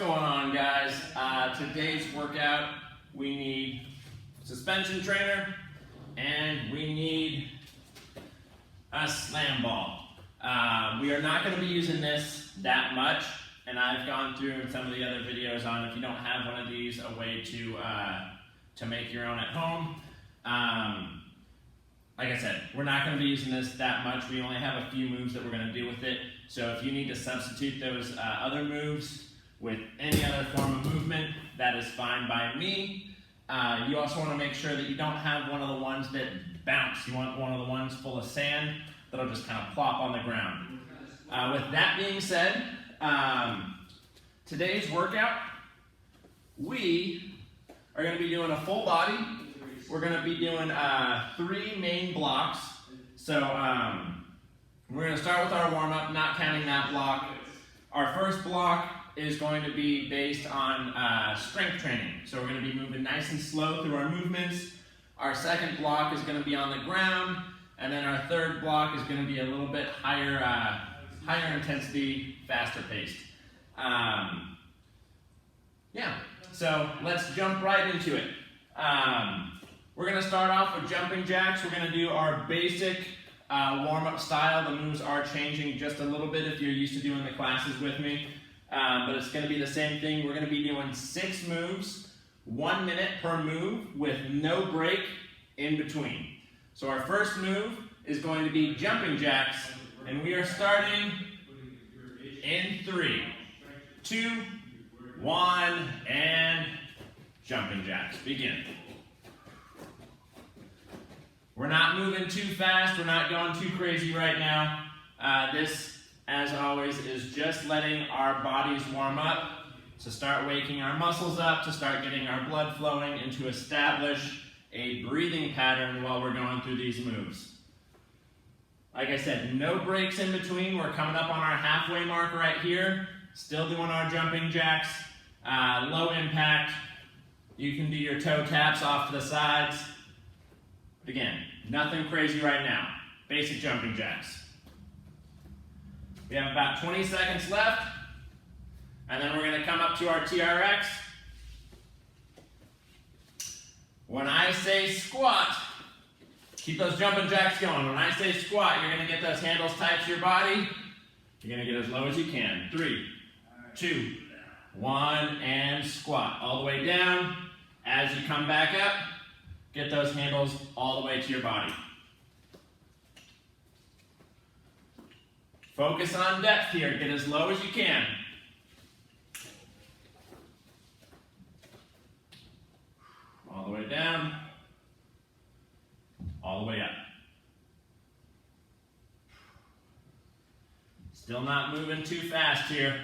going on, guys? Today's workout, we need suspension trainer and we need a slam ball. We are not going to be using this that much, and I've gone through in some of the other videos on if you don't have one of these, a way to make your own at home. Like I said, we're not going to be using this that much. We only have a few moves that we're going to do with it. So if you need to substitute those other moves with any other form of movement, that is fine by me. You also want to make sure that you don't have one of the ones that bounce. You want one of the ones full of sand that'll just kind of plop on the ground. With that being said, today's workout, we are going to be doing a full body. We're going to be doing 3 main blocks. So we're going to start with our warm-up, not counting that block. Our first block is going to be based on strength training. So we're going to be moving nice and slow through our movements. Our second block is going to be on the ground. And then our third block is going to be a little bit higher intensity, faster paced. Yeah, so let's jump right into it. We're going to start off with jumping jacks. We're going to do our basic warm-up style. The moves are changing just a little bit if you're used to doing the classes with me. But it's going to be the same thing. We're going to be doing 6 moves, 1 minute per move with no break in between. So our first move is going to be jumping jacks, and we are starting in 3, 2, 1, and jumping jacks. Begin. We're not moving too fast. We're not going too crazy right now. This, as always, is just letting our bodies warm up, to start waking our muscles up, to start getting our blood flowing, and to establish a breathing pattern while we're going through these moves. Like I said, no breaks in between. We're coming up on our halfway mark right here. Still doing our jumping jacks. Low impact. You can do your toe taps off to the sides. But again, nothing crazy right now. Basic jumping jacks. We have about 20 seconds left, and then we're going to come up to our TRX. When I say squat, keep those jumping jacks going. When I say squat, you're going to get those handles tight to your body. You're going to get as low as you can. 3, 2, 1, and squat. All the way down. As you come back up, get those handles all the way to your body. Focus on depth here. Get as low as you can. All the way down. All the way up. Still not moving too fast here.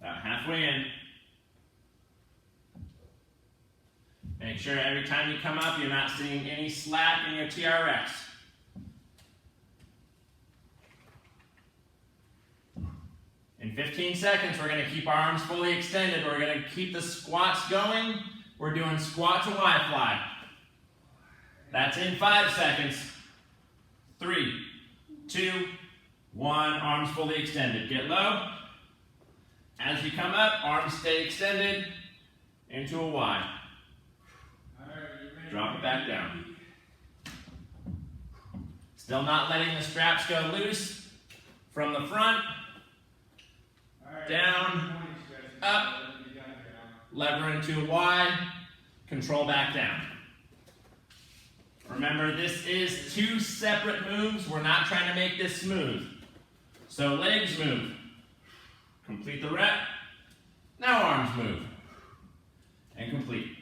About halfway in. Make sure every time you come up, you're not seeing any slack in your TRX. In 15 seconds, we're going to keep our arms fully extended. We're going to keep the squats going. We're doing squat to Y fly. That's in 5 seconds. 3, 2, 1, arms fully extended. Get low. As you come up, arms stay extended into a Y. Drop it back down. Still not letting the straps go loose. From the front, down, up, lever into a Y, control back down. Remember, this is 2 separate moves. We're not trying to make this smooth. So legs move. Complete the rep. Now arms move. And complete.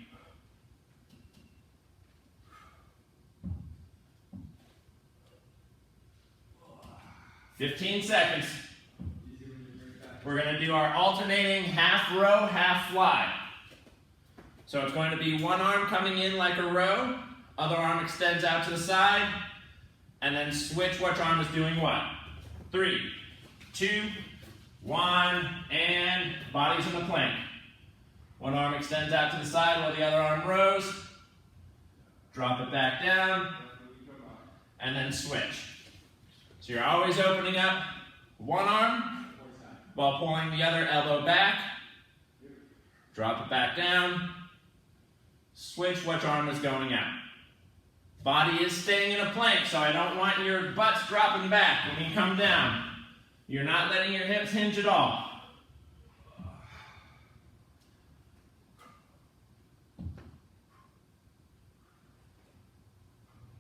15 seconds. We're going to do our alternating half row, half fly. So it's going to be one arm coming in like a row, other arm extends out to the side, and then switch which arm is doing what. 3, 2, 1, and bodies in the plank. One arm extends out to the side while the other arm rows. Drop it back down, and then switch. So you're always opening up one arm while pulling the other elbow back. Drop it back down. Switch which arm is going out. Body is staying in a plank, so I don't want your butts dropping back when you come down. You're not letting your hips hinge at all.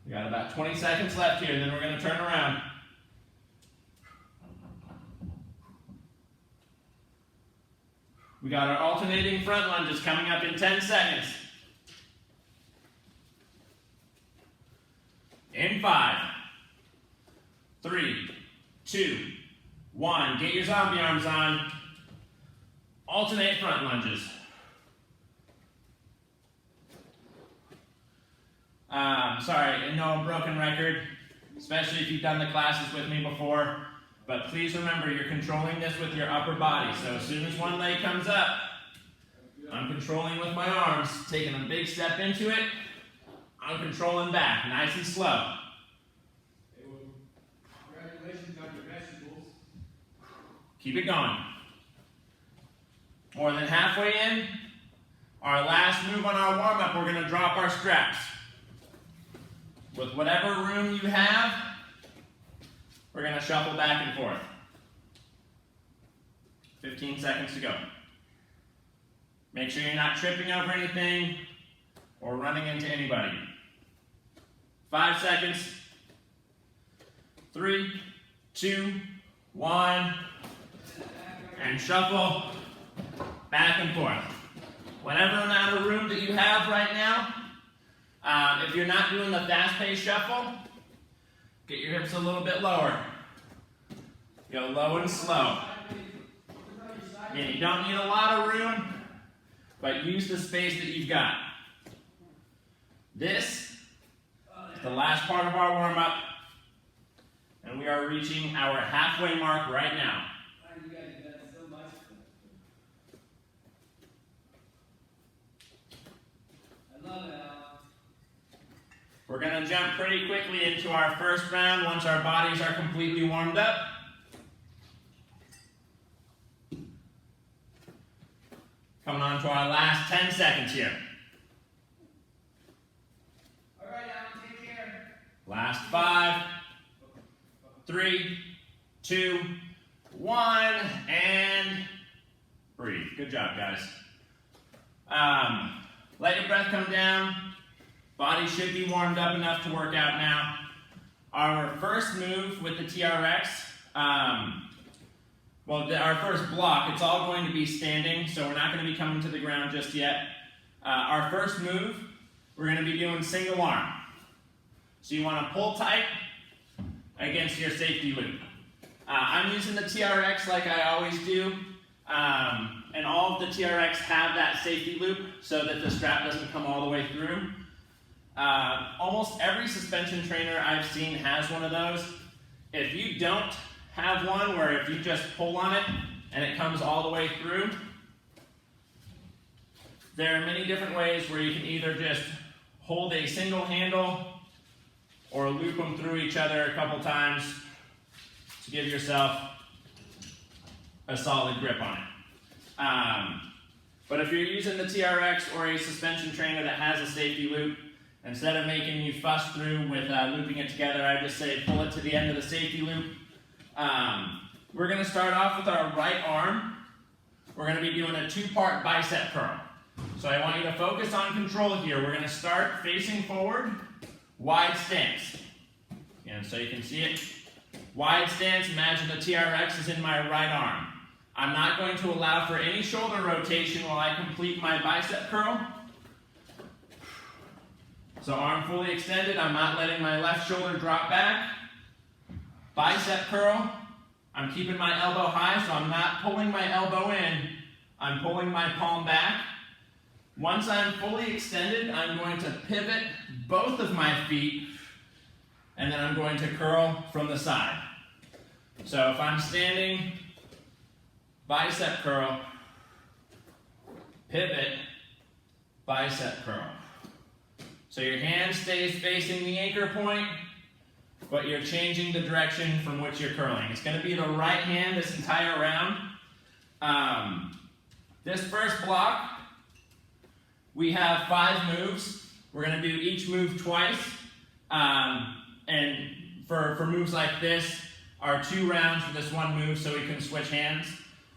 We got about 20 seconds left here, then we're going to turn around. We got our alternating front lunges coming up in 10 seconds. In 5, 3, 2, 1. Get your zombie arms on. Alternate front lunges. Sorry, I know I'm broken record, especially if you've done the classes with me before, but please remember you're controlling this with your upper body. So as soon as one leg comes up, I'm controlling with my arms, taking a big step into it. I'm controlling back, nice and slow. Congratulations on your vegetables. Keep it going. More than halfway in, our last move on our warm-up, we're going to drop our straps. With whatever room you have, we're going to shuffle back and forth. 15 seconds to go. Make sure you're not tripping over anything or running into anybody. 5 seconds. 3, 2, 1. And shuffle back and forth. Whatever amount of room that you have right now, if you're not doing the fast-paced shuffle, get your hips a little bit lower. Go low and slow. And you don't need a lot of room, but use the space that you've got. This is the last part of our warm-up, and we are reaching our halfway mark right now. We're going to jump pretty quickly into our first round once our bodies are completely warmed up. Coming on to our last 10 seconds here. All right, Alan, take care. Last 5, 3, 2, 1, and breathe. Good job, guys. Let your breath come down. Body should be warmed up enough to work out now. Our first move with the TRX, our first block, it's all going to be standing, so we're not going to be coming to the ground just yet. Our first move, we're going to be doing single arm. So you want to pull tight against your safety loop. I'm using the TRX like I always do, and all of the TRX have that safety loop so that the strap doesn't come all the way through. Almost every suspension trainer I've seen has one of those. If you don't have one where if you just pull on it and it comes all the way through, there are many different ways where you can either just hold a single handle or loop them through each other a couple times to give yourself a solid grip on it. But if you're using the TRX or a suspension trainer that has a safety loop, instead of making you fuss through with looping it together, I just say pull it to the end of the safety loop. We're going to start off with our right arm. We're going to be doing a 2-part bicep curl. So I want you to focus on control here. We're going to start facing forward, wide stance. And so you can see it. Wide stance, imagine the TRX is in my right arm. I'm not going to allow for any shoulder rotation while I complete my bicep curl. So arm fully extended, I'm not letting my left shoulder drop back. Bicep curl, I'm keeping my elbow high, so I'm not pulling my elbow in, I'm pulling my palm back. Once I'm fully extended, I'm going to pivot both of my feet, and then I'm going to curl from the side. So if I'm standing, bicep curl, pivot, bicep curl. So your hand stays facing the anchor point, but you're changing the direction from which you're curling. It's going to be the right hand this entire round. This first block, we have 5 moves. We're going to do each move twice. And for moves like this, are 2 rounds for this one move so we can switch hands.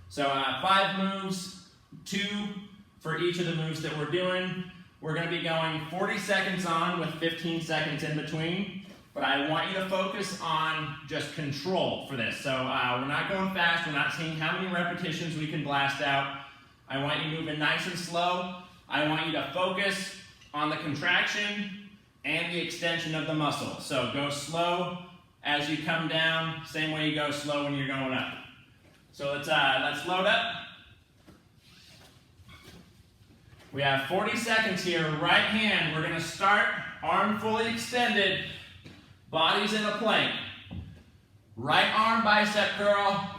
So 5 moves, 2 for each of the moves that we're doing. We're going to be going 40 seconds on with 15 seconds in between. But I want you to focus on just control for this. So we're not going fast. We're not seeing how many repetitions we can blast out. I want you moving nice and slow. I want you to focus on the contraction and the extension of the muscle. So go slow as you come down, same way you go slow when you're going up. So let's load up. We have 40 seconds here. Right hand, we're going to start arm fully extended, body's in a plank. Right arm bicep curl,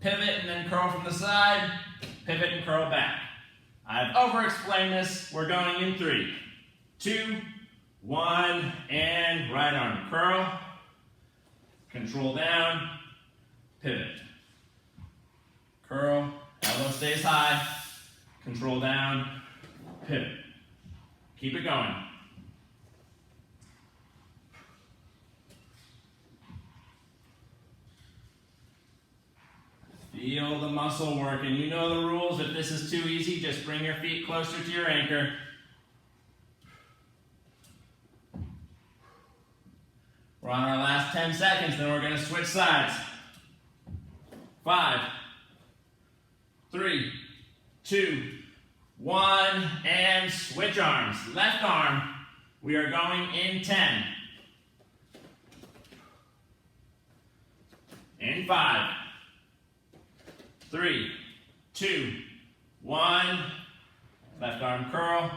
pivot and then curl from the side, pivot and curl back. I've over-explained this. We're going in 3, 2, 1, and right arm curl, control down, pivot, curl, elbow stays high, control down, pivot. Keep it going. Feel the muscle work, and you know the rules. If this is too easy, just bring your feet closer to your anchor. We're on our last 10 seconds, then we're going to switch sides. 5, 3, 2, 1, and switch arms. Left arm, we are going in 10. In 5, 3, 2, 1. Left arm curl,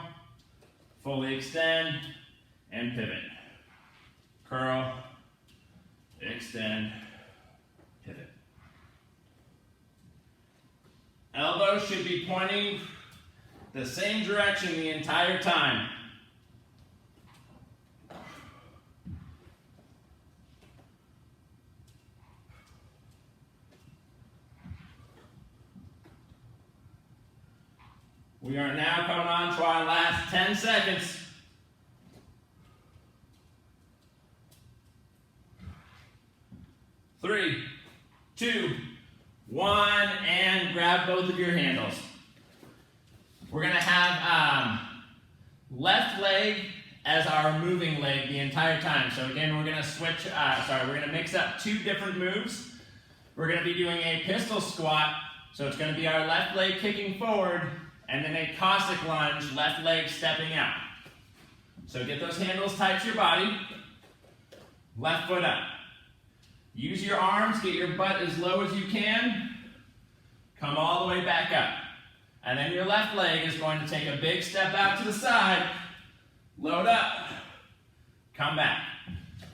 fully extend, and pivot. Curl, extend, pivot. Elbows should be pointing the same direction the entire time. We are now coming on to our last 10 seconds. 3, 2, 1, and grab both of your handles. We're going to have left leg as our moving leg the entire time. So again, we're going to switch, we're going to mix up 2 different moves. We're going to be doing a pistol squat. So it's going to be our left leg kicking forward, and then a Cossack lunge, left leg stepping out. So get those handles tight to your body. Left foot up. Use your arms, get your butt as low as you can. Come all the way back up. And then your left leg is going to take a big step out to the side. Load up. Come back.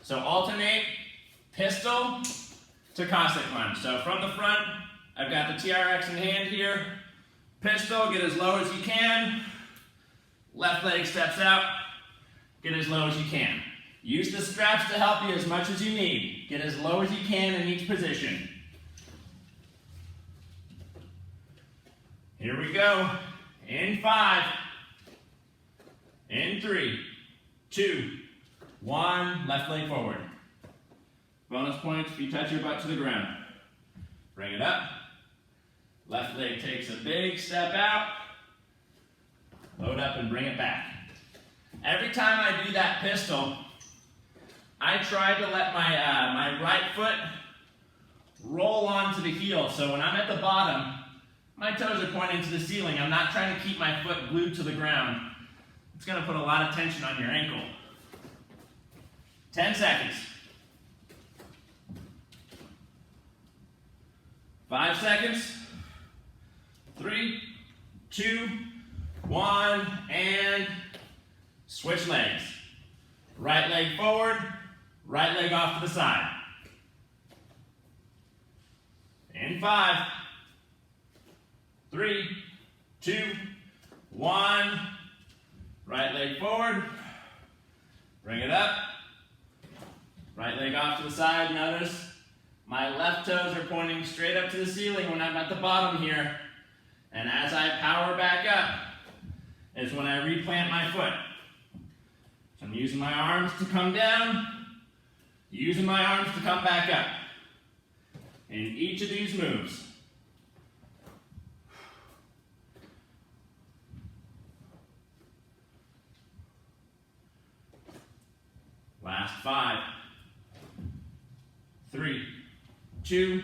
So alternate pistol to Cossack lunge. So from the front, I've got the TRX in hand here. Pistol, get as low as you can. Left leg steps out. Get as low as you can. Use the straps to help you as much as you need. Get as low as you can in each position. Here we go. In 5. In 3, 2, 1. Left leg forward. Bonus points if you touch your butt to the ground. Bring it up. Left leg takes a big step out. Load up and bring it back. Every time I do that pistol, I try to let my right foot roll onto the heel. So when I'm at the bottom, my toes are pointing to the ceiling. I'm not trying to keep my foot glued to the ground. It's going to put a lot of tension on your ankle. 10 seconds. 5 seconds. 3, 2, 1, and switch legs. Right leg forward, right leg off to the side. In 5, 3, 2, 1. Right leg forward. Bring it up. Right leg off to the side. Notice my left toes are pointing straight up to the ceiling when I'm at the bottom here. And as I power back up is when I replant my foot. So I'm using my arms to come down, using my arms to come back up. In each of these moves. Last 5, 3, 2,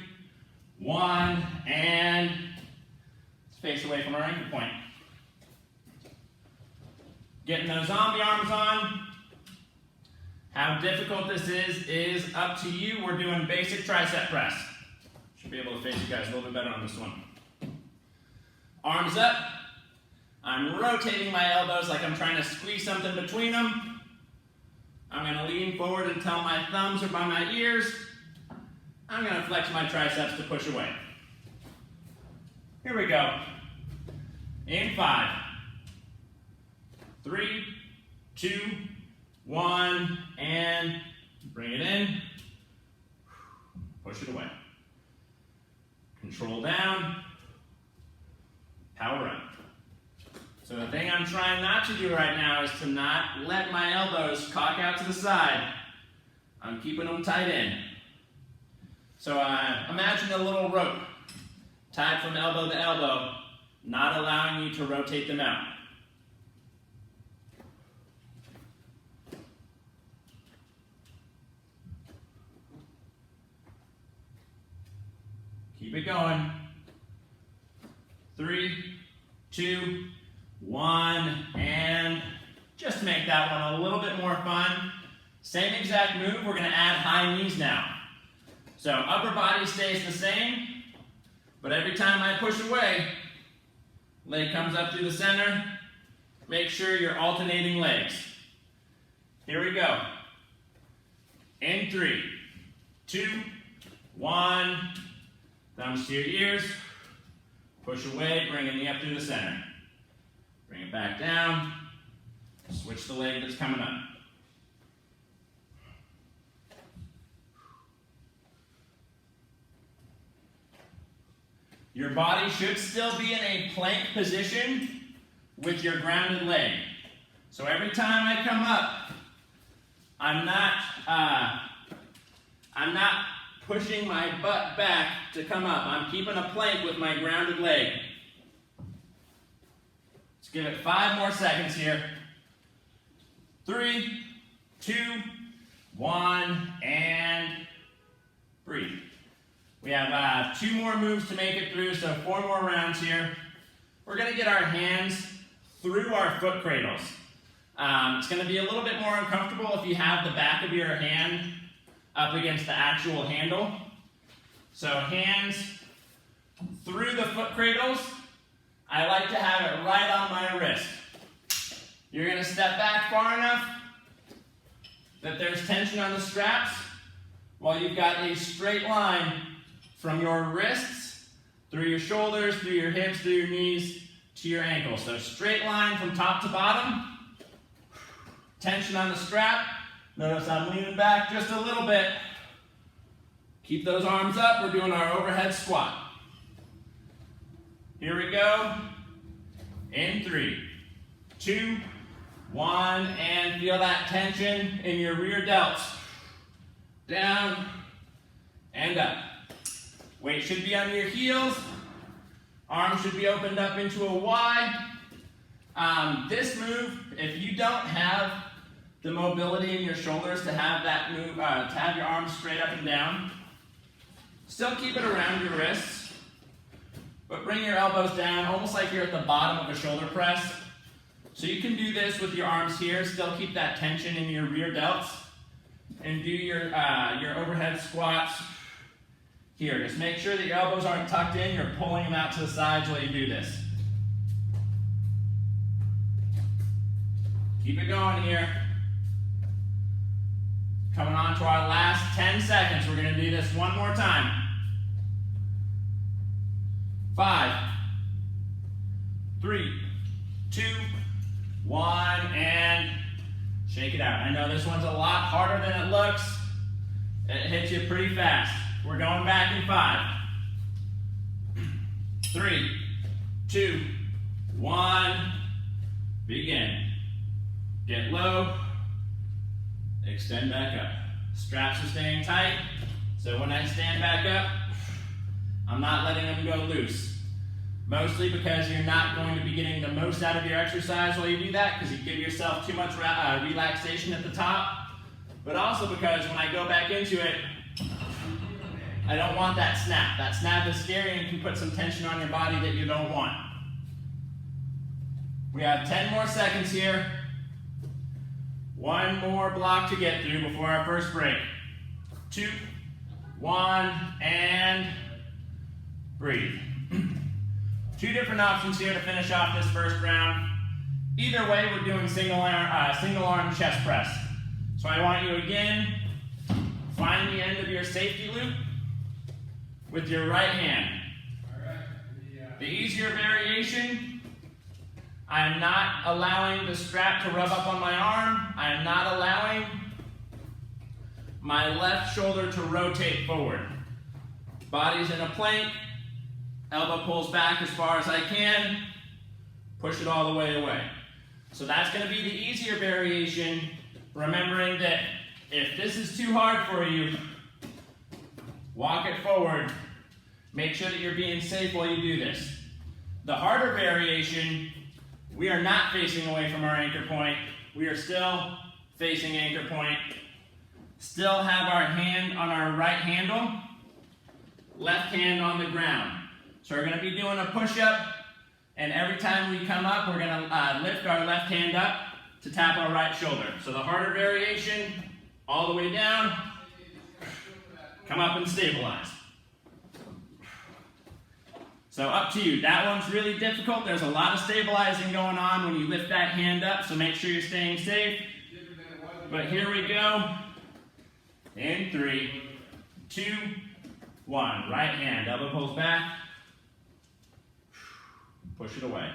1, and let's face away from our anchor point. Getting those zombie arms on. How difficult this is up to you. We're doing basic tricep press. Should be able to face you guys a little bit better on this one. Arms up. I'm rotating my elbows like I'm trying to squeeze something between them. I'm going to lean forward until my thumbs are by my ears. I'm going to flex my triceps to push away. Here we go. In 5, 3, 2, 1, and bring it in. Push it away. Control down. Power up. So the thing I'm trying not to do right now is to not let my elbows cock out to the side. I'm keeping them tight in. So imagine a little rope tied from elbow to elbow, not allowing you to rotate them out. Keep it going. 3, 2, 1, and just to make that one a little bit more fun, same exact move, we're going to add high knees now. So upper body stays the same, but every time I push away, leg comes up through the center. Make sure you're alternating legs. Here we go. In 3, 2, 1, thumbs to your ears, push away, bring the knee up through the center. Bring it back down, switch the leg that's coming up. Your body should still be in a plank position with your grounded leg. So every time I come up, I'm not pushing my butt back to come up. I'm keeping a plank with my grounded leg. Let's give it 5 more seconds here. 3, 2, 1, and breathe. We have 2 more moves to make it through, so 4 more rounds here. We're going to get our hands through our foot cradles. It's going to be a little bit more uncomfortable if you have the back of your hand up against the actual handle. So hands through the foot cradles. I like to have it right on my wrist. You're going to step back far enough that there's tension on the straps while you've got a straight line from your wrists, through your shoulders, through your hips, through your knees, to your ankles. So straight line from top to bottom. Tension on the strap. Notice I'm leaning back just a little bit. Keep those arms up. We're doing our overhead squat. Here we go. In 3, 2, 1, and feel that tension in your rear delts. Down and up. Weight should be under your heels. Arms should be opened up into a Y. This move, if you don't have the mobility in your shoulders to have that move, to have your arms straight up and down, still keep it around your wrists, but bring your elbows down almost like you're at the bottom of a shoulder press. So you can do this with your arms here, still keep that tension in your rear delts, and do your overhead squats here. Just make sure that your elbows aren't tucked in, you're pulling them out to the sides while you do this. Keep it going here. Coming on to our last 10 seconds. We're going to do this one more time. 5, 3, 2, 1, and shake it out. I know this one's a lot harder than it looks. It hits you pretty fast. We're going back in 5, 3, 2, 1. Begin. Get low. Extend back up. Straps are staying tight, so when I stand back up, I'm not letting them go loose. Mostly because you're not going to be getting the most out of your exercise while you do that, because you give yourself too much relaxation at the top, but also because when I go back into it, I don't want that snap. That snap is scary and can put some tension on your body that you don't want. We have 10 more seconds here. One more block to get through before our first break. 2, 1, and breathe. 2 different options here to finish off this first round. Either way, we're doing single arm chest press. So I want you again, find the end of your safety loop with your right hand. The easier variation, I'm not allowing the strap to rub up on my arm. I am not allowing my left shoulder to rotate forward. Body's in a plank, elbow pulls back as far as I can, push it all the way away. So that's going to be the easier variation, remembering that if this is too hard for you, walk it forward. Make sure that you're being safe while you do this. The harder variation, we are not facing away from our anchor point. We are still facing anchor point. Still have our hand on our right handle, left hand on the ground. So we're going to be doing a push-up, and every time we come up, we're going to lift our left hand up to tap our right shoulder. So the harder variation, all the way down, come up and stabilize. So up to you. That one's really difficult. There's a lot of stabilizing going on when you lift that hand up, so make sure you're staying safe. But here we go. In 3, 2, 1. Right hand, elbow pulls back. Push it away.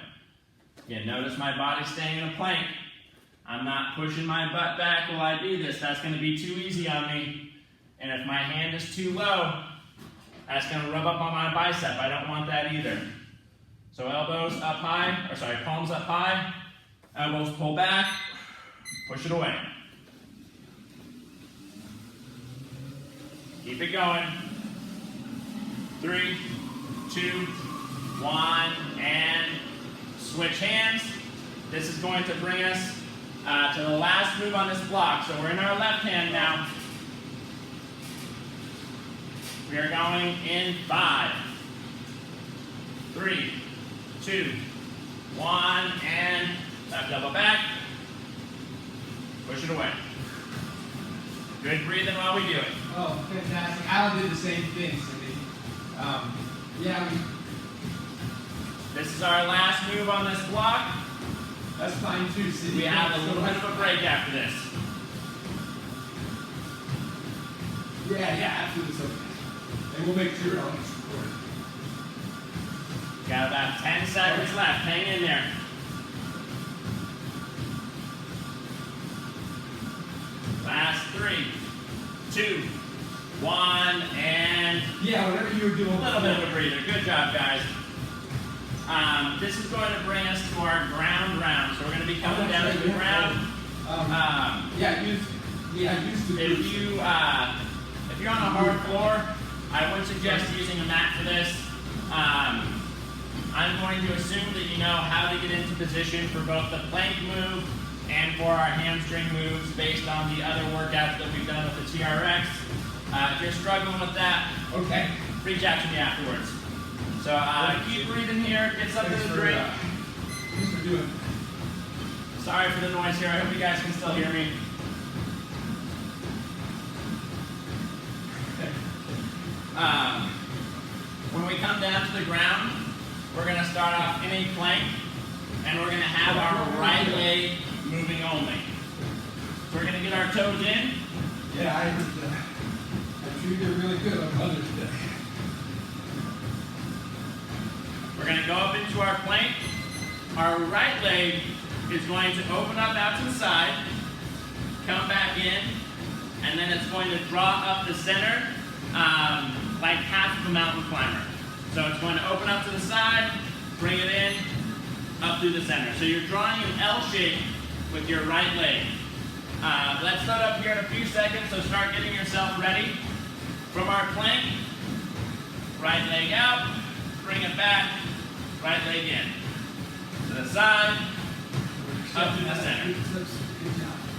Again, notice my body staying in a plank. I'm not pushing my butt back while I do this. That's going to be too easy on me. And if my hand is too low, that's going to rub up on my bicep. I don't want that either. So elbows up high, or sorry, palms up high, elbows pull back, push it away. Keep it going. 3, 2, 1, and switch hands. This is going to bring us to the last move on this block. So we're in our left hand now. We are going in 5, 3, 2, 1, and left elbow back. Push it away. Good breathing while we do it. Oh, fantastic. Alan did the same thing, Cindy. This is our last move on this block. That's fine too, Cindy. We have a little bit of a break after this. Yeah, absolutely. So, and we'll make sure I'll record. Got about 10 seconds left. Hang in there. Last 3, 2, 1, and whatever you were doing. a little bit of a breather. Good job, guys. This is going to bring us to our ground round. So we're going to be coming down to the ground. Used to. If you're on a hard floor, I would suggest using a mat for this. I'm going to assume that you know how to get into position for both the plank move and for our hamstring moves based on the other workouts that we've done with the TRX. If you're struggling with that, Okay. reach out to me afterwards. So keep breathing here, get something to drink. Thanks for doing. Sorry for the noise here, I hope you guys can still hear me. When we come down to the ground, we're going to start off in a plank, and we're going to have our right leg moving only. So we're going to get our toes in. Yeah, I'm sure you did really good on Mother's Day. We're going to go up into our plank. Our right leg is going to open up out to the side, come back in, and then it's going to draw up the center like half of a mountain climber. So it's going to open up to the side, bring it in, up through the center. So you're drawing an L shape with your right leg. Let's load up here in a few seconds, so start getting yourself ready. From our plank, right leg out, bring it back, right leg in. To the side, up to the center.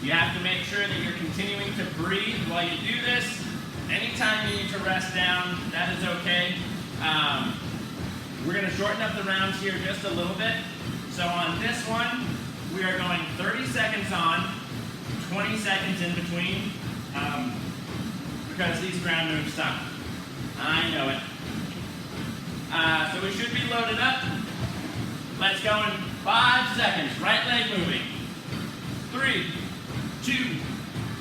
You have to make sure that you're continuing to breathe while you do this. Anytime you need to rest down, that is okay. We're going to shorten up the rounds here just a little bit. So on this one, we are going 30 seconds on, 20 seconds in between, because these ground moves suck. I know it. So we should be loaded up. Let's go in 5 seconds. Right leg moving. 3, 2,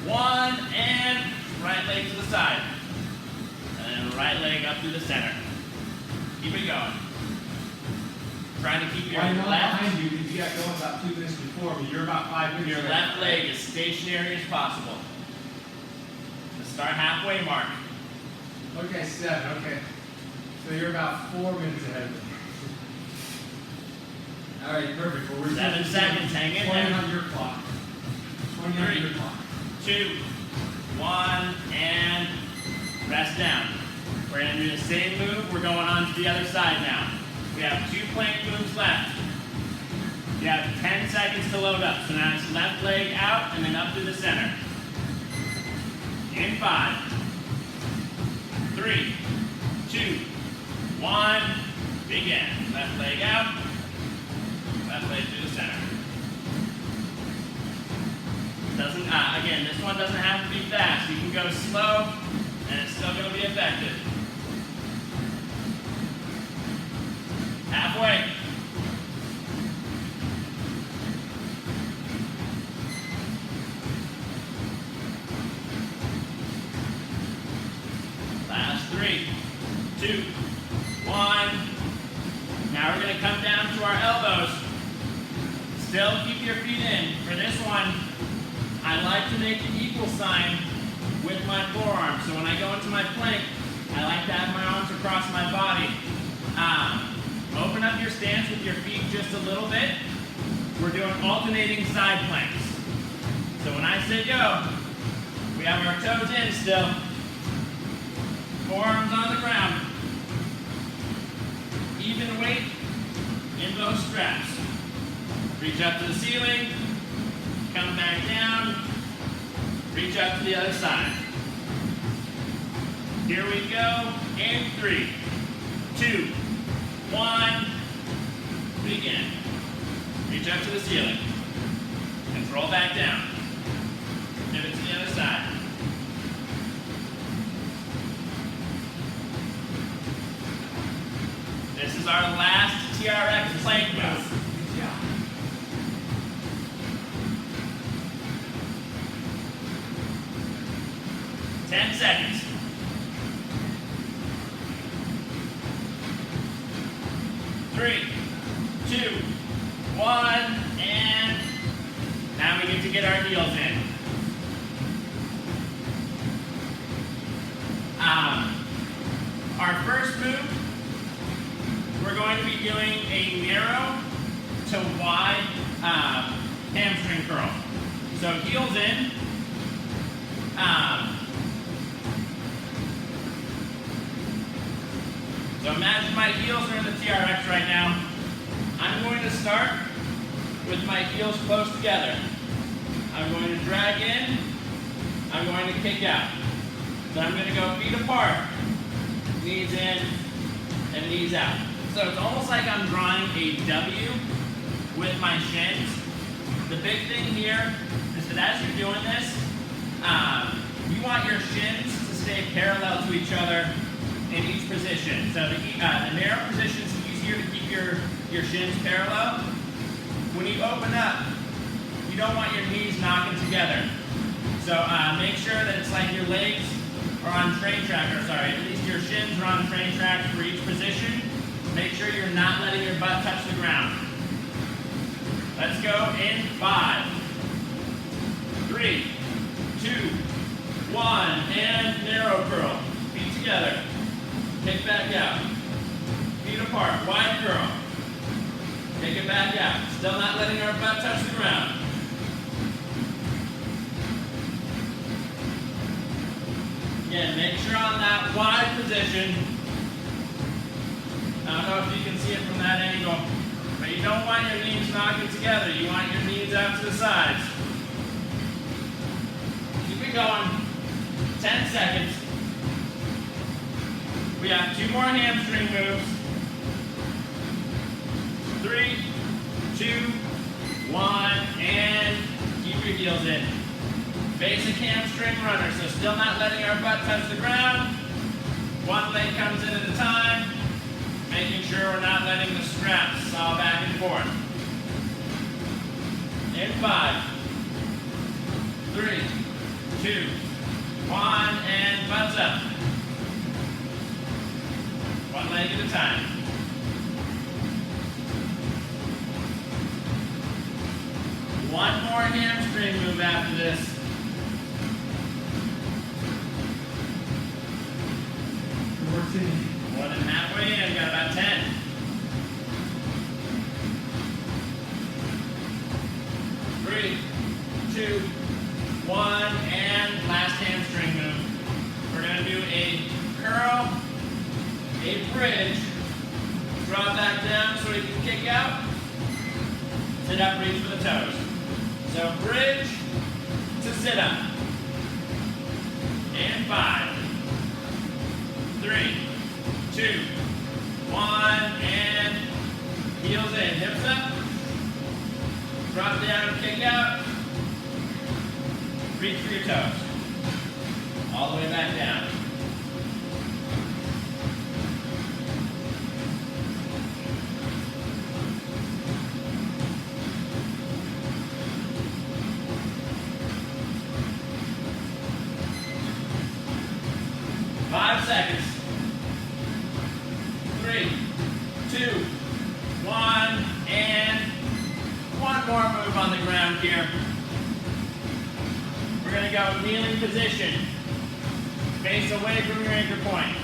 1, and right leg to the side. And then right leg up through the center. Keep it going. Trying to keep your left. Behind you, because you got going about 2 minutes before me. You're about 5 minutes. Your left leg as stationary as possible. To start halfway mark. Okay, 7. Okay. So you're about 4 minutes ahead of me. All right, perfect. Well, we're 7 seconds. Hang in 20 there. on your clock. 20 on 3, your clock. 2, 1, and rest down. We're going to do the same move. We're going on to the other side now. We have 2 plank moves left. You have 10 seconds to load up. So now it's left leg out and then up through the center. In 5, 3, 2, 1, begin. Left leg out, left leg through the center. Again, this one doesn't have to be fast. You can go slow and it's still going to be effective. Halfway. Last 3, 2, 1. Now we're going to come down to our elbows. Still keep your feet in. For this one, I like to make an equal sign with my forearm. So when I go into my plank, I like to have my arms across my body. Open up your stance with your feet just a little bit. We're doing alternating side planks. So when I say go, we have our toes in still. Forearms on the ground. Even weight in both straps. Reach up to the ceiling. Come back down. Reach up to the other side. Here we go. In 3, 2, 1. Begin. Reach up to the ceiling. And roll back down. Pivot to the other side. This is our last TRX plank move. 10 seconds. 3, 2, 1, and now we get to get our heels in. Our first move, we're going to be doing a narrow to wide hamstring curl. So heels in. So imagine my heels are in the TRX right now. I'm going to start with my heels close together. I'm going to drag in. I'm going to kick out. So I'm going to go feet apart, knees in, and knees out. So it's almost like I'm drawing a W with my shins. The big thing here is that as you're doing this, you want your shins to stay parallel to each other in each position. So the narrow position is easier to keep your shins parallel. When you open up, you don't want your knees knocking together. So make sure that it's like your legs are on train track, or sorry, at least your shins are on train track for each position. Make sure you're not letting your butt touch the ground. Let's go in 5, 3, 2, 1, and narrow curl. Feet together. Kick back out. Feet apart, wide curl. Take it back out. Still not letting our butt touch the ground. Again, make sure on that wide position. I don't know if you can see it from that angle, but you don't want your knees knocking together. You want your knees out to the sides. Keep it going. 10 seconds. We have 2 more hamstring moves. 3, 2, 1, and keep your heels in. Basic hamstring runner, so still not letting our butt touch the ground. One leg comes in at a time, making sure we're not letting the straps saw back and forth. In 5, 3, 2, 1, and butts up. One leg at a time. One more hamstring move after this. More than halfway in, got about 10. 3, 2, 1, and last hamstring move. We're going to do a curl, a bridge, draw it back down so we can kick out, sit up, reach for the toes. So bridge to sit up. And 5, 3, 2, 1, and heels in, hips up, drop down, kick out, reach for your toes, all the way back down. Seconds. 3, 2, 1, and one more move on the ground here. We're going to go kneeling position. Face away from your anchor point.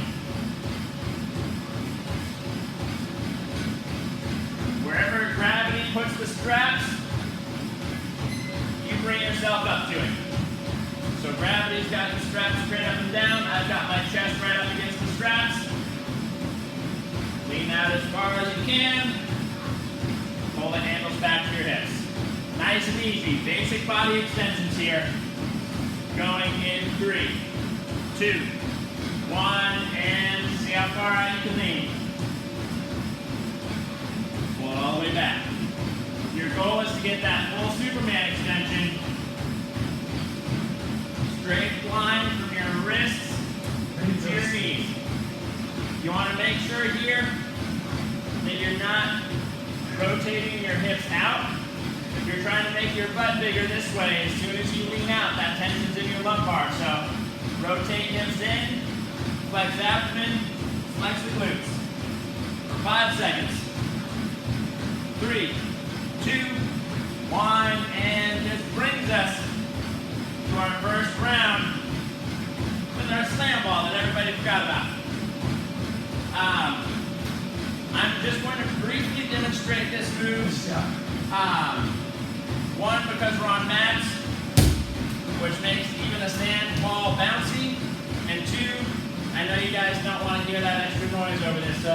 Wherever gravity puts the straps, you bring yourself up to it. So gravity's got the straps straight up and down. I've got my chest right up against the straps. Lean out as far as you can. Pull the handles back to your hips. Nice and easy. Basic body extensions here. Going in 3, 2, 1, and see how far out you can lean. Pull it all the way back. Your goal is to get that full Superman extension. Straight line from your wrists to your knees. You want to make sure here that you're not rotating your hips out. If you're trying to make your butt bigger this way, as soon as you lean out, that tension's in your lumbar. So rotate hips in, flex abdomen, flex the glutes. For 5 seconds. 3, 2, 1, and this brings us to our first round with our slam ball that everybody forgot about. I'm just going to briefly demonstrate this move. One, because we're on mats, which makes even a sand ball bouncy. And 2, I know you guys don't want to hear that extra noise over this. So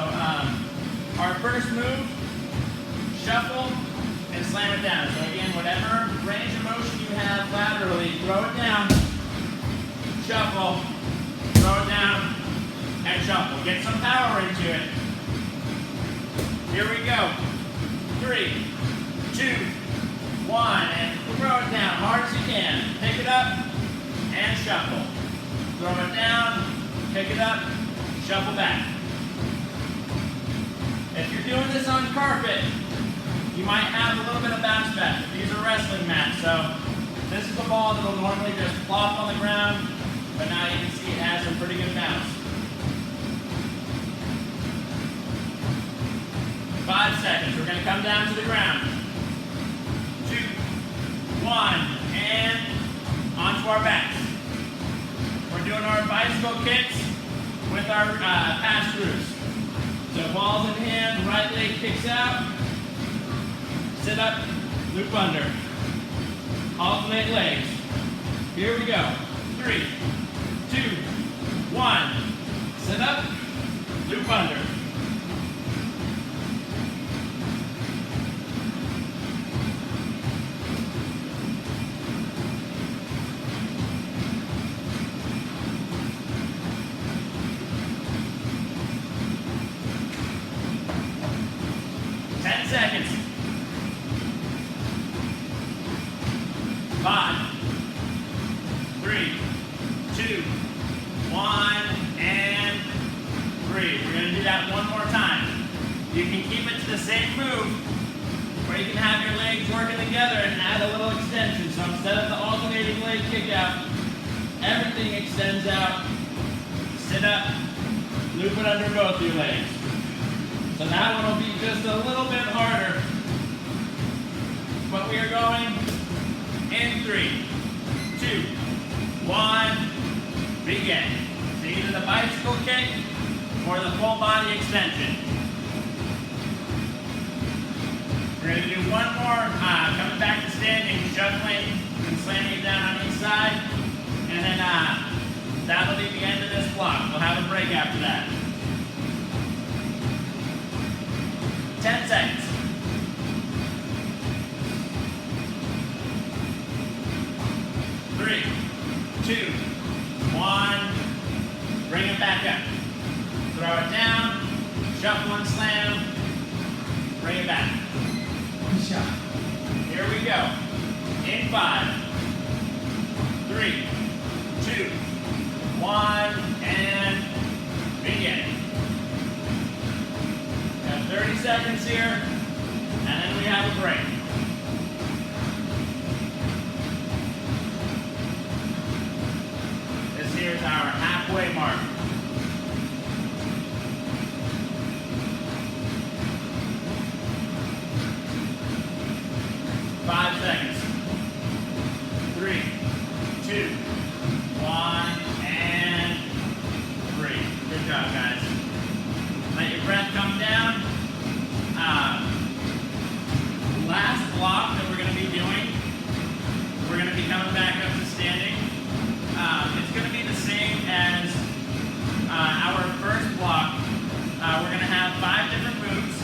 our first move, shuffle and slam it down. So again, whatever range of motion you have laterally, throw it down, shuffle, throw it down, and shuffle. Get some power into it. Here we go. 3, 2, 1, and throw it down hard as you can. Pick it up and shuffle. Throw it down, pick it up, shuffle back. If you're doing this on carpet, you might have a little bit of bounce back. These are wrestling mats, so this is a ball that will normally just plop on the ground, but now you can see it has some pretty good bounce. 5 seconds. We're going to come down to the ground. 2, 1, and onto our backs. we're doing our bicycle kicks with our pass throughs. So balls in hand, right leg kicks out, sit up, loop under. Alternate legs. Here we go. 3, 2, 1. Sit up, loop under. Seconds. 5, 3, 2, 1, and breathe. We're going to do that one more time. You can keep it to the same move, or you can have your legs working together and add a little extension. So instead of the alternating leg kick out, everything extends out. Sit up, loop it under both your legs. So that one will be just a little bit harder. But we are going in 3, 2, 1, begin. So either the bicycle kick or the full body extension. We're going to do one more, coming back to standing, shuffling and slamming it down on each side. And then that'll be the end of this block. We'll have a break after that. 10 seconds. 3, 2, 1. Bring it back up. Throw it down. Shuffle and slam. Bring it back. One shot. Here we go. In 5, 3, 2, 1, and begin. 30 seconds here, and then we have a break. This here is our halfway mark. Five seconds. 3, 2, 1, and breathe. Good job, guys. Let your breath come down. Last block that we're going to be doing, we're going to be coming back up to standing. It's going to be the same as our first block. We're going to have 5 different moves.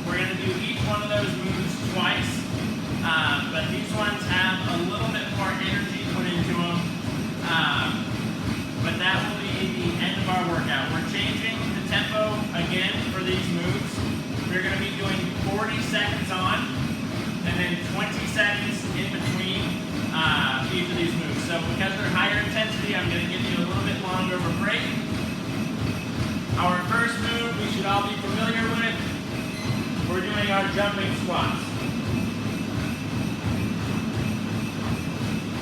We're going to do each one of those moves twice, but these ones have a little bit more energy put into them. But that will be the end of our workout. We're changing the tempo again for these moves. We're going to be doing 40 seconds on, and then 20 seconds in between each of these moves. So because they're higher intensity, I'm going to give you a little bit longer of a break. Our first move we should all be familiar with. We're doing our jumping squats.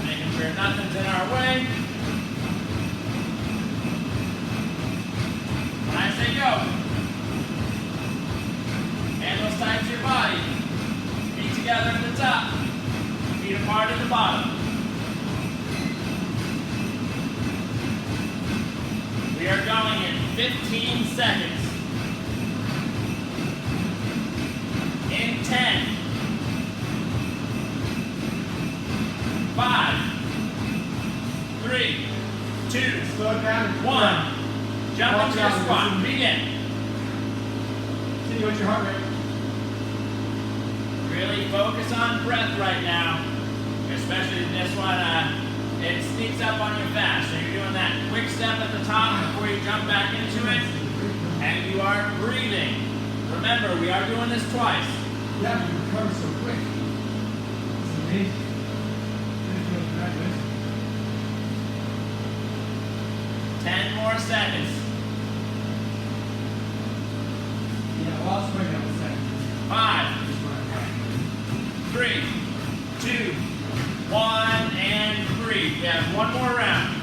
Making sure nothing's in our way. When I say go, hands tight to your body. Feet together at the top. Feet apart at the bottom. We are going in 15 seconds. In 10. 5, 3, 2, Slow it down. 1. Jump into your squat. Begin. See what's your heart rate? Really focus on breath right now, especially this one. It sneaks up on you fast. So you're doing that quick step at the top before you jump back into it, and you are breathing. Remember, we are doing this twice. Yeah, but you recover so quick. It's amazing. Congratulations. 10 more seconds. Yeah, well, I'll swing up a second. 5, 3, 2, 1, and breathe. We have one more round.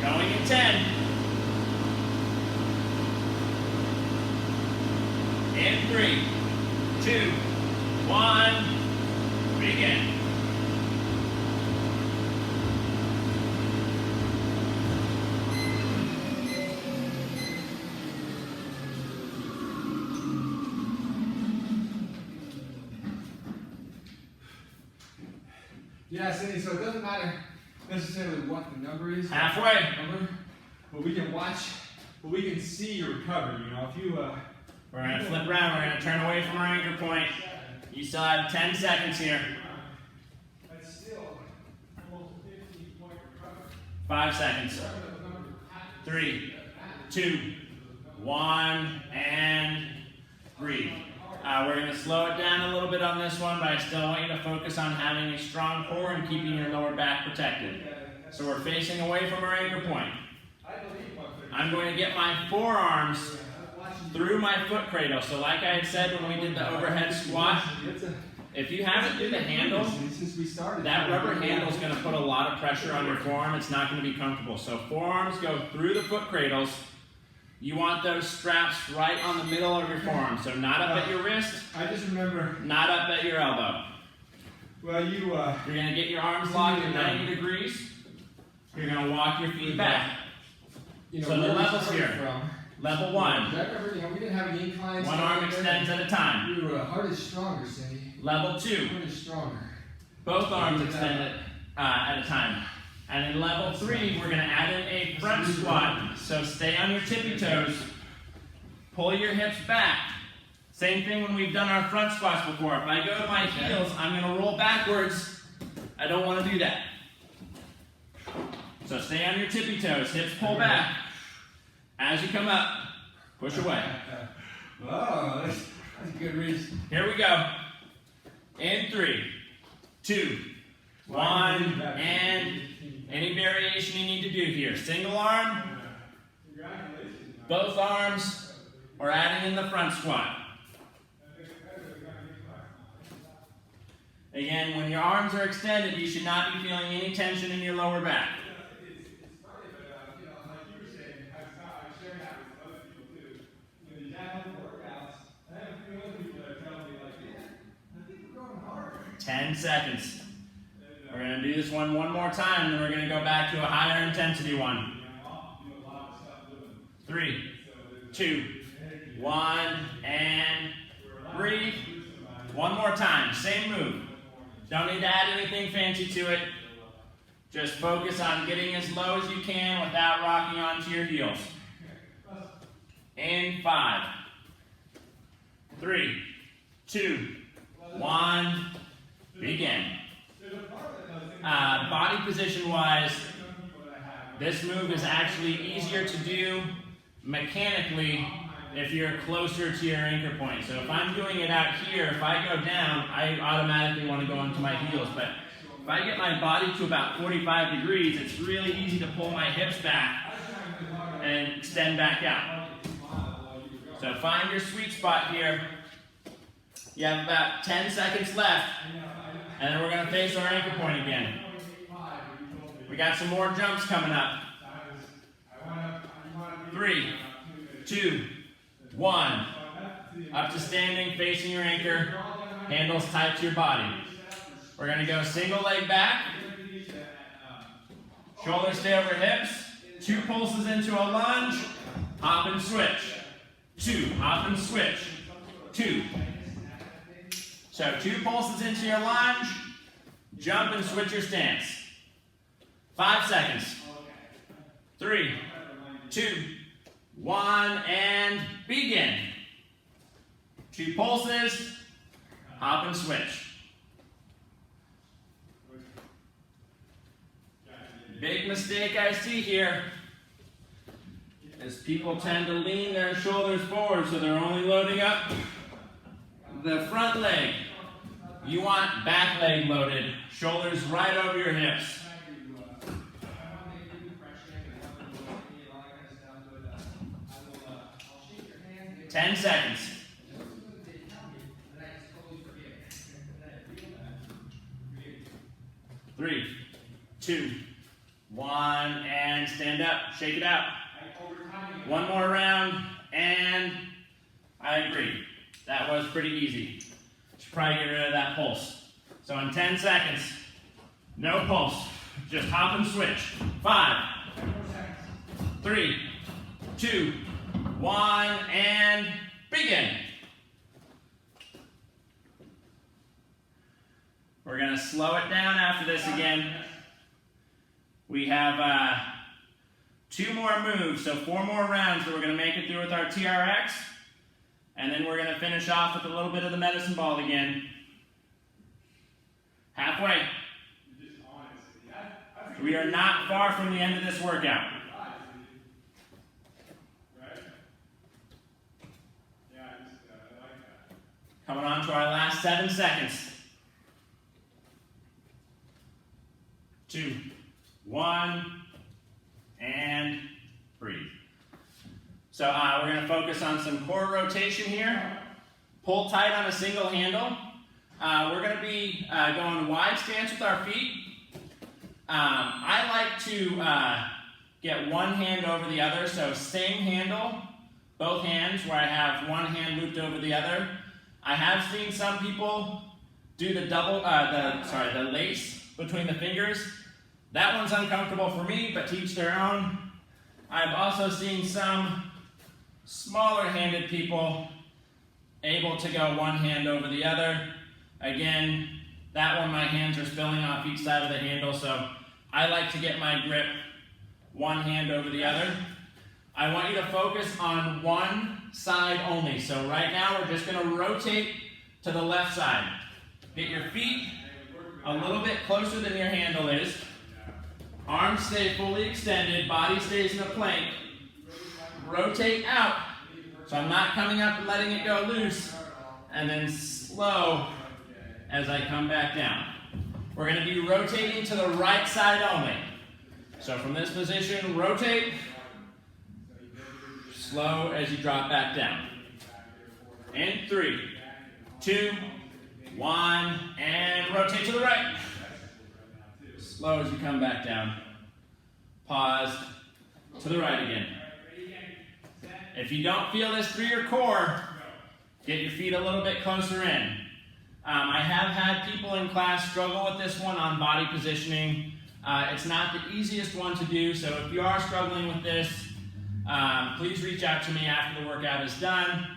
Going in 10. In 3, 2, 1. Yeah, Cindy, so it doesn't matter necessarily what the number is. Halfway. But we can watch, but we can see your recovery, you know, if you, We're gonna flip around, we're gonna turn away from our anchor point. You still have 10 seconds here. That's still almost a 15-point recovery. 5 seconds. 3, 2, 1, and breathe. We're going to slow it down a little bit on this one, but I still want you to focus on having a strong core and keeping your lower back protected. So we're facing away from our anchor point. I'm going to get my forearms through my foot cradle. So like I had said when we did the overhead squat, if you haven't do the handle, that rubber handle is going to put a lot of pressure on your forearm. It's not going to be comfortable. So forearms go through the foot cradles. You want those straps right on the middle of your forearm. So not up at your wrist. I just remember. Not up at your elbow. Well, you're going to get your arms locked at 90 degrees. You're going to walk your feet back. You know, so the levels here. From. Level 1. I remember, you know, we didn't have any inclines. One arm extends at a time. We were heart is stronger, Cindy. Level 2. Heart is stronger. Both arms extend at a time. And in level 3, we're going to add in a front squat. So stay on your tippy toes. Pull your hips back. Same thing when we've done our front squats before. If I go to my heels, I'm going to roll backwards. I don't want to do that. So stay on your tippy toes. Hips pull back. As you come up, push away. Oh, that's a good reason. Here we go. In 3, 2, 1, and any variation you need to do here. Single arm, both arms, or adding in the front squat. Again, when your arms are extended, you should not be feeling any tension in your lower back. Like you were saying, I've shared that with other people too. You know, these at-home workouts, I have a few other people that tell me, like, yeah, I think we're going hard. 10 seconds. We're going to do this one more time, then we're going to go back to a higher intensity one. 3, 2, 1, and breathe. One more time, same move. Don't need to add anything fancy to it. Just focus on getting as low as you can without rocking onto your heels. In 5, 3, 2, 1, begin. Body position wise, this move is actually easier to do mechanically if you're closer to your anchor point. So if I'm doing it out here, if I go down, I automatically want to go into my heels. But if I get my body to about 45 degrees, it's really easy to pull my hips back and extend back out. So find your sweet spot here. You have about 10 seconds left, and then we're going to face our anchor point again. We got some more jumps coming up. 3, 2, 1. Up to standing, facing your anchor. Handles tight to your body. We're going to go single leg back. Shoulders stay over hips. 2 pulses into a lunge. Hop and switch. 2. Hop and switch. 2. So 2 pulses into your lunge. Jump and switch your stance. 5 seconds. 3, 2, 1, and begin. 2 pulses, hop and switch. Big mistake I see here is people tend to lean their shoulders forward, so they're only loading up the front leg. You want back leg loaded, shoulders right over your hips. 10 seconds. 3, 2, 1, and stand up. Shake it out. One more round, and I agree. That was pretty easy. Should probably get rid of that pulse. So in 10 seconds, no pulse. Just hop and switch. 5, 3, 2, 1, and begin. We're going to slow it down after this again. We have 2 more moves, so 4 more rounds that we're going to make it through with our TRX. And then we're going to finish off with a little bit of the medicine ball again. Halfway. We are not far from the end of this workout. Coming on to our last 7 seconds. 2, 1, and breathe. So we're going to focus on some core rotation here. Pull tight on a single handle. We're going to be going wide stance with our feet. I like to get one hand over the other, so same handle, both hands, where I have one hand looped over the other. I have seen some people do the the lace between the fingers. That one's uncomfortable for me, but to each their own. I've also seen some smaller-handed people able to go one hand over the other. Again, that one my hands are spilling off each side of the handle, so I like to get my grip one hand over the other. I want you to focus on one side only. So right now we're just going to rotate to the left side. Get your feet a little bit closer than your handle is. Arms stay fully extended, body stays in a plank. Rotate out. So I'm not coming up and letting it go loose. And then slow as I come back down. We're going to be rotating to the right side only. So from this position, rotate. Slow as you drop back down. And 3, 2, 1, and rotate to the right. Slow as you come back down. Pause. To the right again. If you don't feel this through your core, get your feet a little bit closer in. I have had people in class struggle with this one on body positioning. It's not the easiest one to do, so if you are struggling with this, please reach out to me after the workout is done.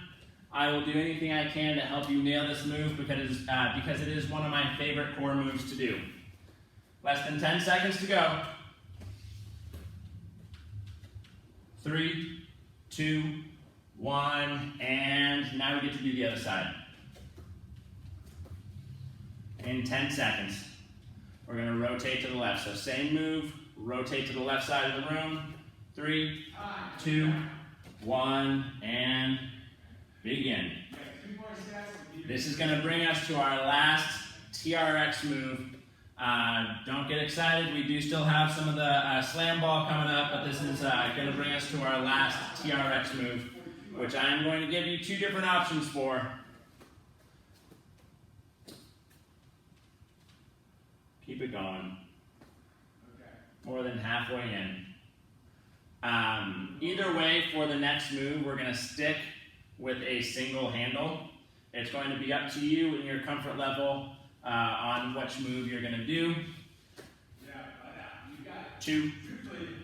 I will do anything I can to help you nail this move because it is one of my favorite core moves to do. Less than 10 seconds to go. 3, 2, 1, and now we get to do the other side. In 10 seconds, we're going to rotate to the left. So same move, rotate to the left side of the room. 3, 2, 1, and begin. This is going to bring us to our last TRX move. Don't get excited, we do still have some of the slam ball coming up, but this is going to bring us to our last TRX move, which I'm going to give you 2 different options for. Keep it going. More than halfway in. Either way, for the next move, we're going to stick with a single handle. It's going to be up to you and your comfort level on which move you're going to do. 2,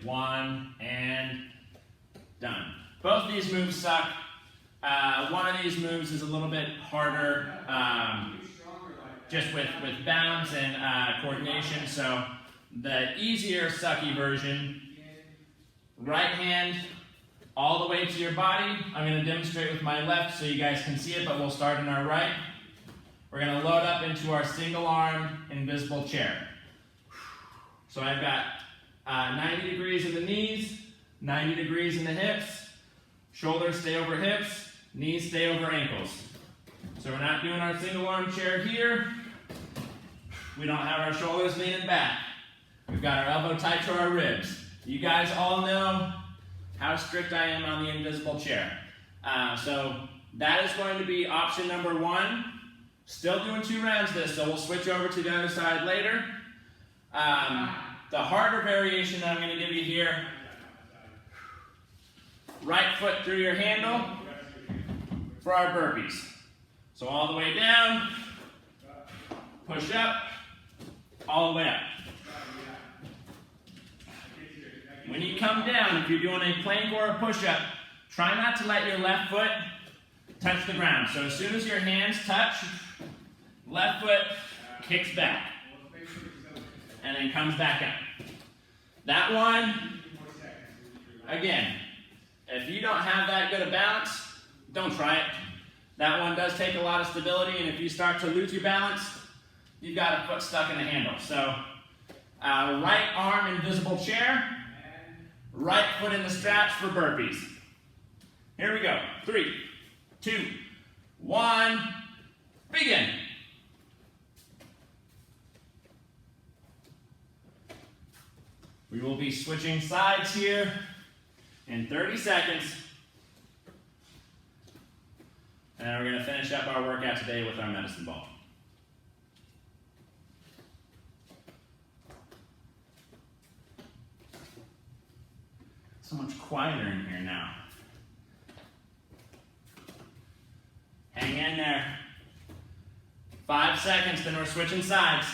1, and done. Both of these moves suck. One of these moves is a little bit harder, just with balance and coordination. So the easier sucky version, right hand all the way to your body. I'm going to demonstrate with my left so you guys can see it, but we'll start in our right. We're going to load up into our single arm invisible chair. So I've got 90 degrees in the knees, 90 degrees in the hips, shoulders stay over hips, knees stay over ankles. So we're not doing our single arm chair here. We don't have our shoulders leaning back. We've got our elbow tight to our ribs. You guys all know how strict I am on the invisible chair. So that is going to be option number 1. Still doing 2 rounds of this, so we'll switch over to the other side later. The harder variation that I'm going to give you here, right foot through your handle for our burpees. So all the way down, push up, all the way up. When you come down, if you're doing a plank or a push-up, try not to let your left foot touch the ground. So as soon as your hands touch, left foot kicks back, and then comes back up. That one, again, if you don't have that good a balance, don't try it. That one does take a lot of stability, and if you start to lose your balance, you've got a foot stuck in the handle. So, right arm invisible chair, right foot in the straps for burpees. Here we go. 3, 2, 1, begin. We will be switching sides here in 30 seconds. And then we're going to finish up our workout today with our medicine ball. So much quieter in here now. Hang in there. 5 seconds, then we're switching sides.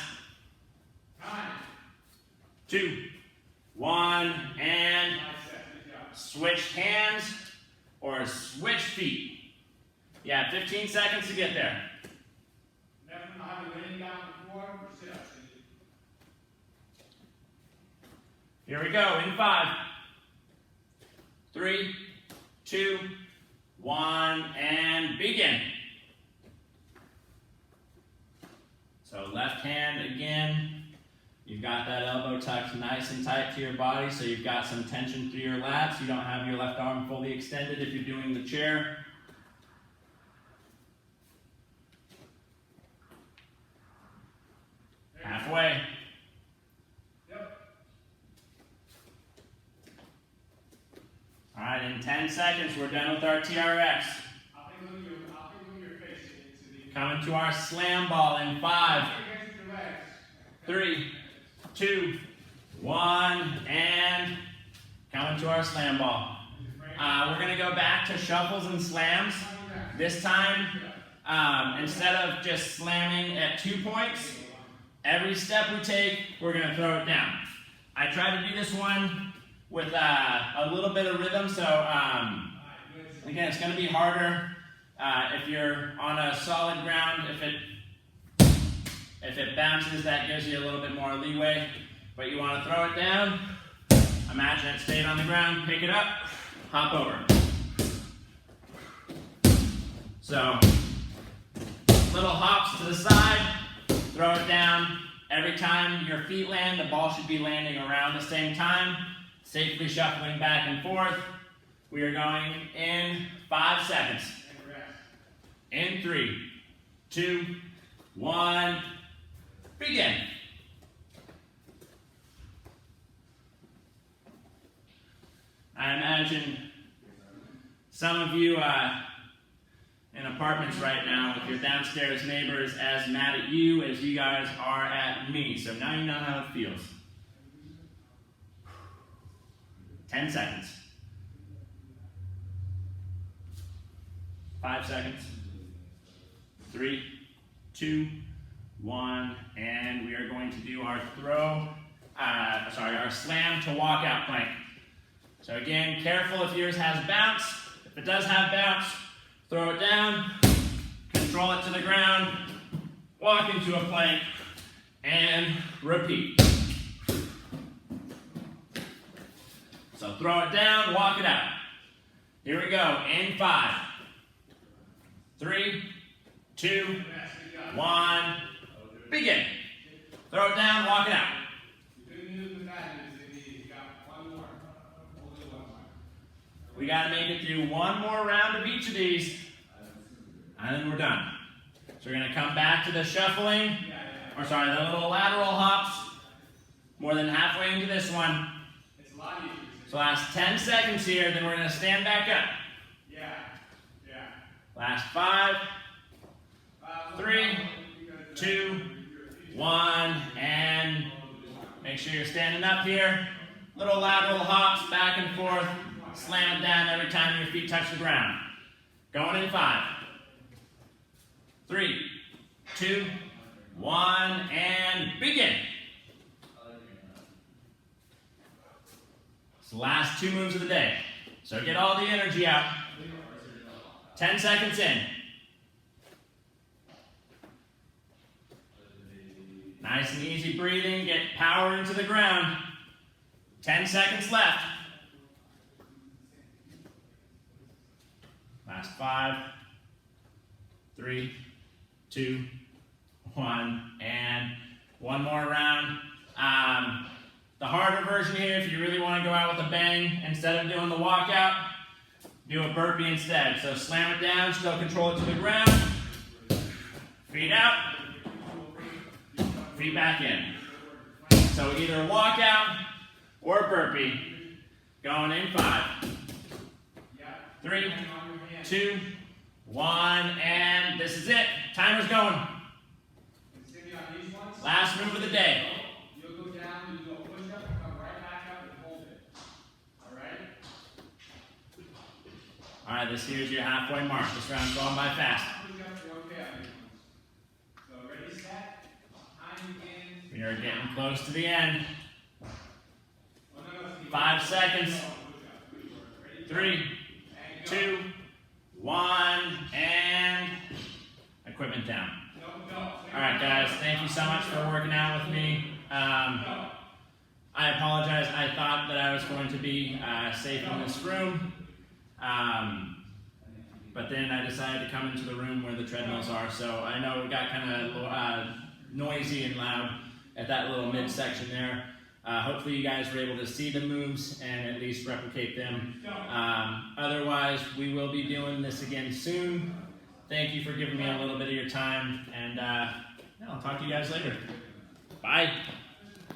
2, 1, and switch hands or switch feet. Yeah, 15 seconds to get there. Never know how to lay down before or sit up. Here we go in 5, 3, 2, 1, and begin. So left hand again. You've got that elbow tucked nice and tight to your body, so you've got some tension through your lats. You don't have your left arm fully extended if you're doing the chair. Halfway. Yep. All right, in 10 seconds, we're done with our TRX. I'll think of your face into the... Coming to our slam ball in 5, 3, 2, 1, and coming to our slam ball. We're going to go back to shuffles and slams. This time, instead of just slamming at 2 points, every step we take, we're going to throw it down. I try to do this one with a little bit of rhythm, so again, it's going to be harder if you're on a solid ground. If it bounces, that gives you a little bit more leeway, but you want to throw it down. Imagine it stayed on the ground, pick it up, hop over. So, little hops to the side, throw it down. Every time your feet land, the ball should be landing around the same time, safely shuffling back and forth. We are going in 5 seconds. In 3, 2, 1, begin. I imagine some of you in apartments right now with your downstairs neighbors as mad at you as you guys are at me. So now you know how it feels. 10 seconds. 5 seconds. 3, 2, 1, and we are going to do our our slam to walkout plank. So again, careful if yours has bounce. If it does have bounce, throw it down, control it to the ground, walk into a plank, and repeat. So throw it down, walk it out. Here we go, in 5, 3, 2, 1, begin. Throw it down, walk it out. We got to make it through one more round of each of these, and then we're done. So we're going to come back to the shuffling, or sorry, the little lateral hops, more than halfway into this one. So last 10 seconds here, then we're going to stand back up. Last 5, 3, 2, 1, and make sure you're standing up here. Little lateral hops back and forth. Slam it down every time your feet touch the ground. Going in 5, 3, 2, 1, and begin. It's the last 2 moves of the day. So get all the energy out. 10 seconds in. Nice and easy breathing. Get power into the ground. 10 seconds left. Last 5, 3, 2, 1, and one more round. The harder version here, if you really want to go out with a bang, instead of doing the walkout, do a burpee instead. So slam it down, still control it to the ground. Feet out, feet back in. So either a walkout or a burpee. Going in 5, 3, 2, 1, and this is it. Timer's going. Last move of the day. You'll go down and do a push-up and come right back up and hold it. All right? All right, this here's your halfway mark. This round's going by fast. So ready, set, time begins. We are getting close to the end. 5 seconds. 3, 2, 1, and equipment down. All right, guys, thank you so much for working out with me. I apologize. I thought that I was going to be safe in this room, but then I decided to come into the room where the treadmills are, so I know it got kind of noisy and loud at that little midsection there. Hopefully you guys were able to see the moves and at least replicate them. Otherwise, we will be doing this again soon. Thank you for giving me a little bit of your time, and I'll talk to you guys later. Bye.